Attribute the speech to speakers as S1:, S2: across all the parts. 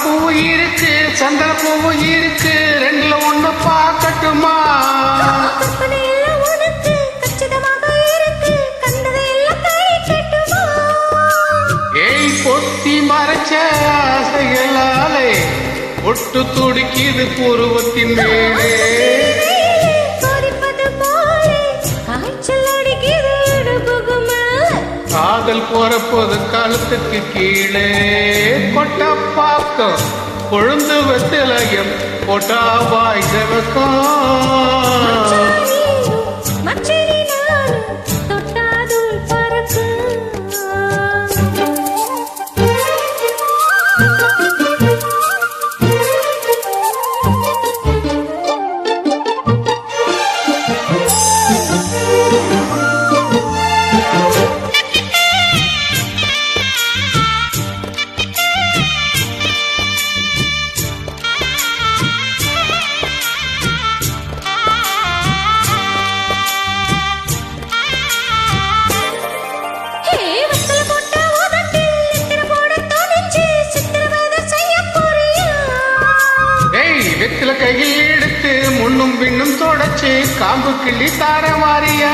S1: பூ இருக்கு சந்தன பூ இருக்கு ரெண்டுல ஒண்ணு பார்க்கட்டுமா? ஏய் பொத்தி மறைச்ச ஆசைகளாலே ஒட்டு துடிக்குது புருவத்தின் மேலே காதல் போறப்போது காலத்துக்கு கீழே கொட்ட பாக்கம் கொழுந்து வெத்திலையும் கொட்டாவாய் செவக்கும் வெத்தில கையில் எடுத்து முன்னும் பின்னும் தொடச்சு காம்பு கிள்ளி தார மாறியா?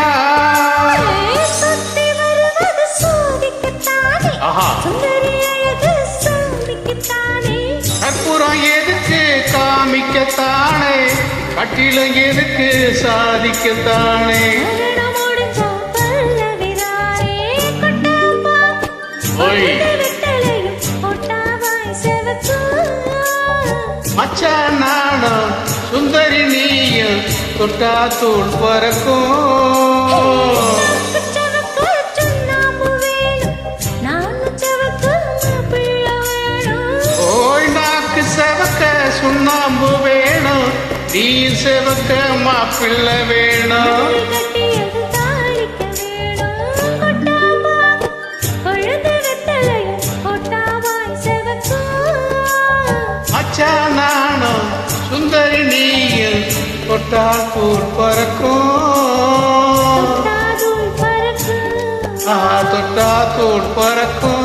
S1: கற்பூரம் எதுக்கு காமிக்கத்தானே, கட்டிலும் எதுக்கு சாதிக்கத்தானே. மச்சான் நானும் சுந்தரி நீயும் தொட்டா தூள் பறக்கும். ஓய் நாக்கு செவக்க சுண்ணாம்பு வேணும், நீ செவக்க மாப்பிள்ளை வேணும். நானும் சுந்தரி நீயும் தொட்டா தூள் பறக்கும். தொட்டா தூள் பறக்கும்.